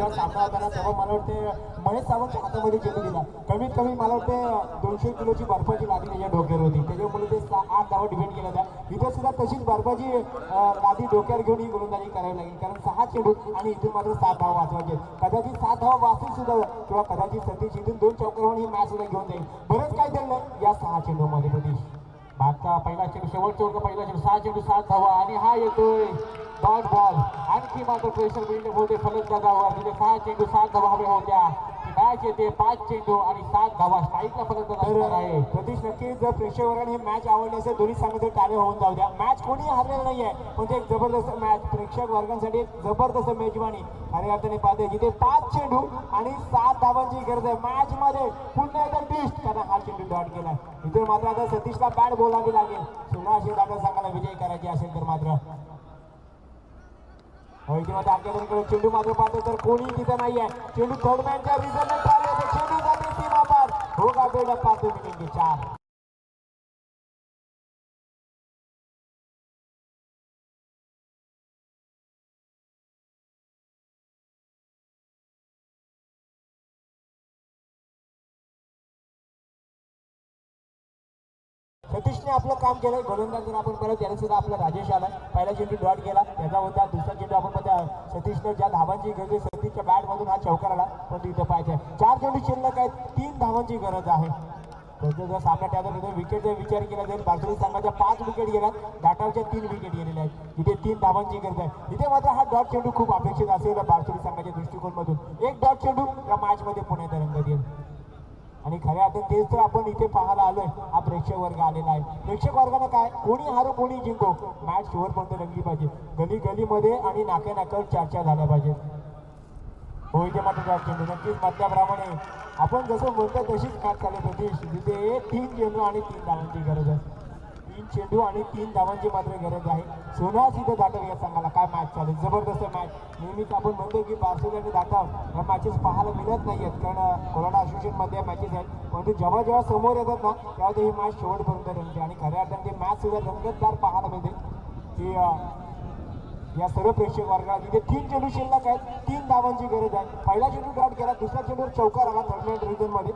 जेव्हा सामना होताना तेव्हा मला वाटते महेश सावंतच्या हातामध्ये चेंडू दिला. कमीत कमी मला वाटते 200 किलोची बर्फाची लादी त्याच्या डोक्यावर होती. त्याच्यामुळे ते 8 धावा डिफेंड केल्या त्या. इथे सुद्धा तशीच बर्फाची लादी डोक्यावर घेऊन ही गोलंदाजी करावी लागेल, कारण 6 चेंडू आणि इथून मात्र 7 धावा वाचवायचे. कदाचित 7 धावा वाचून सुद्धा किंवा कदाचित सतीश इथून 2 चौकारावर ही मॅच सुद्धा घेऊन जाईल. बरंच काय दडलं या 6 चेंडूमध्ये प्रतीश. मागचा पहिला चेंडू शेवटचा वर्ग पहिला चेंडू 6 चेंडू 7 धावा आणि हा येतोय डॉट बॉल. आणखी मात्र प्रेशर बिल्डअप होते फलंदाजावर. तिथे 6 चेंडू 7 धावा हवे होत्या. मॅच येते 5 चेंडू आणि 7 धावा स्ट्राईकला फलंदाज असणार आहे. प्रतीश नक्कीच जर प्रेक्षक वर्गाने ही मॅच आवडली असेल दोन्ही संघाचे टाळे होऊन जाऊ द्या. मॅच कोणी हरलेलं नाहीये, पण ते एक जबरदस्त मॅच प्रेक्षक वर्गांसाठी एक जबरदस्त मेजवानी खऱ्या अर्थाने पाहते, जिथे 5 चेंडू आणि 7 धावांची गरज आहे. मॅच मध्ये पुन्हा एकदा ट्विस्ट, कारण हा चेंडू डॉट केला. इथे मात्र आता सतीशला बॅट बोलावी लागेल. 16 संघाला विजय करायचे असेल तर मात्र आमच्याकडे चेंडू मात्र पाहतो तर कोणी तिथं नाहीये. चेंडू थर्डमॅनच्या रिझनने चालू चेंडू जाते सीमा पार. हो का बेडा पाहतो मिनिट 4. सतीशने आपलं काम केलंय. गोलंदाज जर आपण परत त्याने सुद्धा आपला राजेश आला. पहिला चेंडू डॉट केला, त्याचा होता. दुसरा चेंडू आपण सतीशने ज्या धावांची गरज आहे, सतीशच्या बॅट मधून हा चौकार आला, पण इथं पाहिजे 4 चेंडू शिल्लक आहेत. 3 धावांची गरज आहे. त्याचा जर सामना त्याचा विकेटचा विचार केला जाईल, बार्सोली संघाच्या 5 विकेट गेल्यात, घाटावरच्या 3 विकेट गेलेल्या आहेत. इथे 3 धावांची गरज आहे. इथे मात्र हा डॉट चेंडू खूप अपेक्षित असेल बार्सोली संघाच्या दृष्टिकोनातून. एक डॉट चेंडू या मॅच मध्ये पुण्यात रंगत येईल. आणि खऱ्या अर्थात तेच तर आपण इथे पाहायला आलोय. हा प्रेक्षक वर्ग आलेला आहे. प्रेक्षक वर्गानं काय, कोणी हारो कोणी जिंको, मॅच शेवटपर्यंत रंगली पाहिजे. गली गलीमध्ये आणि नाक्या नाक्यावर चर्चा झाल्या पाहिजे. हो, इथे मात्र डॉट चेंडू नक्कीच म्हटल्याप्रमाणे आपण जसं म्हणतो तशीच मॅच चालू प्रतीश. तिथे 3 चेंडू आणि 3 धावांची गरज आहे. 3 चेंडू आणि 3 धावांची मात्र गरज आहे. सोनास इथे दाटव या संघाला काय मॅच चालू, जबरदस्त मॅच. नेहमीच आपण म्हणतो की बार्सोली आणि दाटव या मॅचेस पाहायला मिळत नाहीयेत, कारण कोरोना असोसिएशन मध्ये मॅचेस आहेत. परंतु जेव्हा जेव्हा समोर येतात ना, तेव्हा ही मॅच शेवटपर्यंत रंगते. आणि खऱ्या अर्थाने ते मॅच सुद्धा रंगतदार पाहायला मिळते की या सर्व प्रेक्षक वर्गात इथे 3 चेंडू शिल्लक आहेत. 3 धावांची गरज आहे. पहिला चेंडू डॉट केला, दुसऱ्या चेंडूवर चौकार आला थर्ड रिझन मध्ये.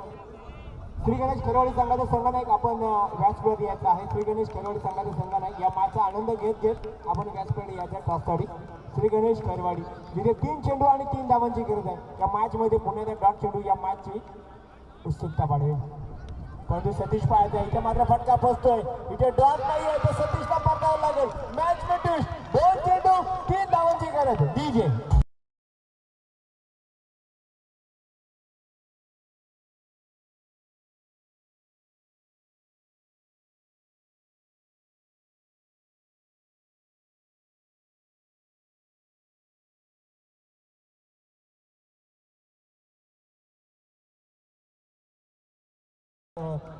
श्री गणेश खरवाडी संघाचा संघनायक आपण व्यासपीठावर यायचा आहे. श्री गणेश खरवाडी संघाचा संघनायक या मॅचचा आनंद घेत घेत आपण व्यासपीठावर यायचा टॉपसाठी. श्री गणेश खरवाडी जिथे 3 चेंडू आणि 3 धावांची गरज आहे. या मॅच मध्ये पुण्याचा डॉट चेंडू या मॅचची उत्सुकता वाढवेल. परंतु सतीश पाहायचा इथे मात्र फटका फसतोय. इथे डॉट नाही आहे तर सतीशला परतावं लागेल. मॅच में ट्विस्ट, 2 चेंडू 3 धावांची गरज. डीजे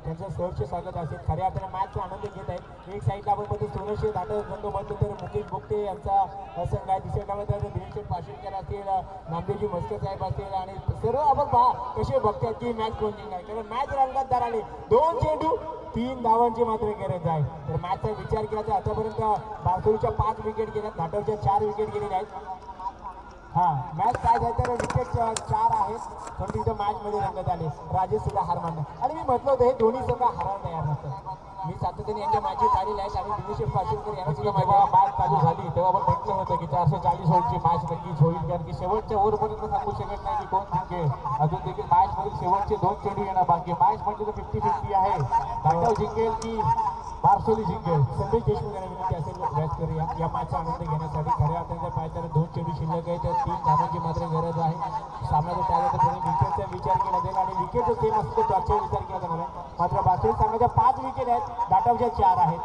त्यांचं सहर्ष स्वागत असेल. खऱ्या अर्थाने मॅचचा आनंद घेत आहेत. एक साईडला आपण बघतो सोनशी दाटव संघ म्हणतो तर मुकेश बोगटे यांचा संघ आहे. दुसऱ्या डावात दिनेश पाशीलकर असतील, नामदेवजी मस्के साहेब असतील आणि सर्व आपण पहा कसे बघतात की मॅच कोण जिंकणार. कारण मॅच रंगतदार आली. 2 चेंडू 3 धावांची मात्र गरज आहे. तर मॅचचा विचार केला तर आतापर्यंत बार्सोलीच्या 5 विकेट गेल्या, घाटावरच्या 4 विकेट गेलेल्या आहेत. मॅच काय झालं तर विकेट 4 आहेत, पण तिथं मॅच मध्ये रंगत आले. राजेश सुद्धा हार मानला. आणि मी म्हटलं होतं हे दोन्ही संघ हारायला तयार नसतात. मी सातत्याने यांच्या मॅचेस आलेल्या आहेत. आणि दिनेश पाशीलकर यांना सुद्धा मॅच चालू झाली तेव्हा आपण म्हटलं होतं की 440 ओव्हरची मॅच नक्कीच होईल, कारण की शेवटच्या ओव्हरपर्यंत सांगू शकत नाही की कोण जिंकेल. अजून देखील मॅच मध्ये शेवटचे 2 चेंडू येणार बाकी. मॅच म्हणजे 50-50 आहे. घाटाव जिंकेल की बार्सोली जिंकेल. संदेश देशमुख यांना विनंती असेल व्यास करूया या मॅचचा आनंद घेण्यासाठी. खऱ्या अर्थाने पाहिजे तर 2 चेंडू शिल्लक आहे, तर 3 धावांची मात्र गरज आहे. सामन्याचा त्याला तर विकेटचा विचार केला जाईल आणि विकेटचा सेम असतो टॉपचा विचार केला जाणार. मात्र बार्सोली संघाच्या 5 विकेट आहेत, दाटावच्या 4 आहेत.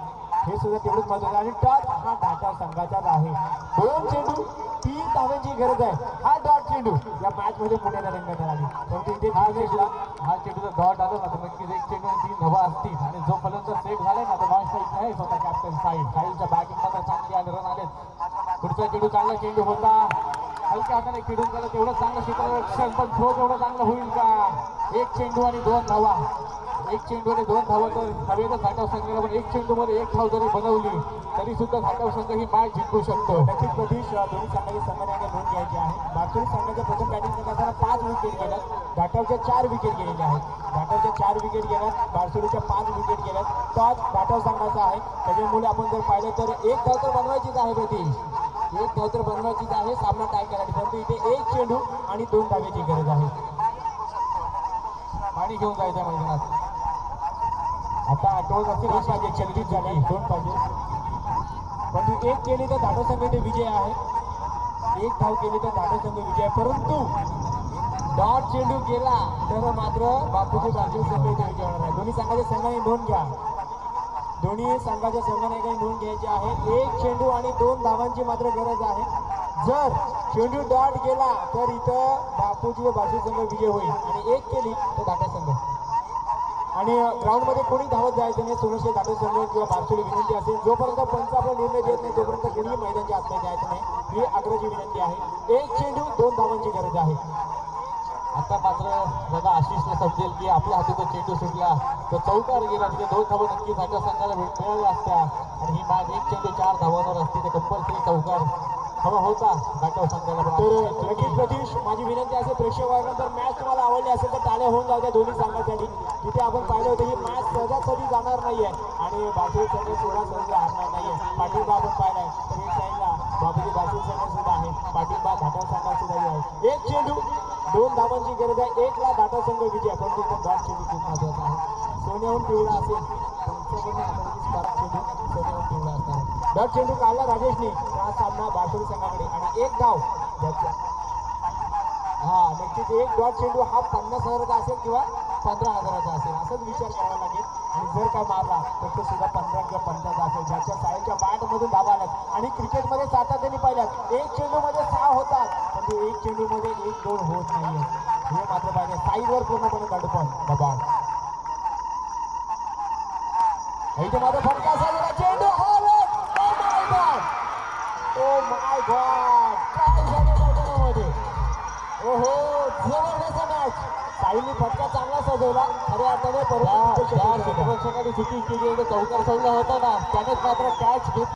हे सुद्धा तेवढंच महत्त्वाचं. आणि टॉप हा दाटाव संघाचाच आहे. 2 चेंडू 3 धावांची गरज आहे. हा डॉट चेंडू या मॅच मध्ये पुण्याला रंगत आली. परंतु इथे हा चेंडूचा डॉट आला ना तर नक्कीच 1 चेंडू 3 धावा असतील. आणि जो फलंदाज सेफ झालाय ना तर नॉन स्ट्राईक आहे स्वतः कॅप्टन साहिलच्या बॅटिंग मध्ये चांगले आले, रन आले. पुढचा चेंडू चांगला चेंडू होता, हलक्या हाताने खेळून गेला. तेवढं चांगलं क्षेत्ररक्षण, पण थ्रो तेवढं चांगलं होईल का. 1 चेंडू आणि 2 धावा. एक चेंडूने 2 धावा तर हवेचा घाटाव संघाला पण एक चेंडूमध्ये 1 धाव जरी बनवली तरी सुद्धा घाटाव संघ ही मॅच जिंकू शकतो. नक्कीच प्रतीश दोन्ही संघाचे संघाने नोंद घ्यायची आहे. बारसोली संघाच्या प्रथम बॅटिंग करताना 5 विकेट गेल्यात, घाटावच्या 4 विकेट गेलेल्या आहेत. घाटावच्या 4 विकेट गेल्यात, बारसोलीच्या 5 विकेट गेल्यात. टॉस घाटाव संघाचा आहे. त्याच्यामुळे आपण जर पाहिलं तर 1 धाव तर बनवायचीच आहे प्रतीश, 1 धाव तर बनवायचीच आहे सामना टाय करायची. परंतु इथे 1 चेंडू आणि 2 धावेची गरज आहे. पाणी घेऊन जायचं मैदानात. आता आठवत असेल पाहिजे, चलतीच झाली 2 पाहिजे. परंतु 1 केली तर धाटो संघ इथे विजय आहे. 1 धाव केली तर धाटो संघ विजय. परंतु डॉट चेंडू गेला तर मात्र बापूजी बारसोली संघ इथे विजय होणार आहे. दोन्ही संघाच्या संघाने नोंद घ्या, दोन्ही संघाच्या संघाने काही नोंद घ्यायची आहे. 1 चेंडू आणि 2 धावांची मात्र गरज आहे. जर चेंडू डॉट गेला तर इथं बापूजी व बारसोली संघ विजय होईल आणि 1 केली तर धाटा संघ. आणि ग्राउंडमध्ये कोणी धावत जायचं नाही. सोनशे धाटो संघ किंवा बारसोली विनंती असेल, जोपर्यंत पंच आपला निर्णय देत नाही तोपर्यंत कोणीही मैदानाच्या आतमध्ये जायचं नाही, ही आग्रहाची विनंती आहे. 1 चेंडू 2 धावांची गरज आहे. आता मात्र दादा आशिषला समजेल की आपल्या हातून चेंडू सुटला तो चौकार गेला, तिथे 2 धावा नक्की घाटाव संघाला मिळाल्या असत्या आणि ही मॅच 1 चेंडू 4 धावांवर असते. ते कंपल्सरी चौकार हवा होता घाटाव संघाला. तर नक्कीच प्रतीश माझी विनंती असेल प्रेक्षक वर्गानंतर मॅच तुम्हाला आवडली असेल तर टाळ्या होऊन जाऊ द्या दोन्ही संघासाठी. तिथे आपण पाहिलं होतं ही मॅच सहजासहजी जाणार नाहीये आणि बारसोली संघ सुद्धा सहज हारणार नाहीये. पाठिंबा आपण पाहिलाय तर एक साईडला बापूजी बारसोली संघ सुद्धा आहे, पाठिंबा घाटाव संघ सुद्धा आहे. 1 चेंडू 2 धावांची गरज आहे. 1 ला घाटाव संघ विजय. परंतु तो डॉट चेंडू खूप महत्वाचा आहे. सोन्याहून पिवळा असेल पंचावन्न आघाडीची स्पार्क चेंडू सोन्याहून पिवळा असणार आहे. डॉट चेंडू काढला राजेशने. हा सामना बारसोली संघाकडे आणि 1 धाव नक्कीच 1 डॉट चेंडू हा 50,000चा असेल किंवा 15,000चा असेल असाच विचार करावा लागेल. आणि जर काय मारला तर तो सुद्धा 15 किंवा 15चा असेल. ज्याच्या साईडच्या बॅटमधून धावा आल्यात आणि क्रिकेटमध्ये सातत्याने पाहिल्यात 1 चेंडूमध्ये 6 होतात पण 1 चेंडूमध्ये 1-2 होत नाहीये. हे मात्र पाहिजे साईडवर पूर्णपणे दडपण दबाव. इथे मात्र फटका असा चेंडू ओ माय गॉड काय झालं मैदानामध्ये. ओहो जबरदस्त मॅच. साईने फटका चांगला सजवला खऱ्या अर्थाने. क्षेत्ररक्षकाने चुकी केली चौकार सोडला होता ना त्यानेच मात्र कॅच घेतली.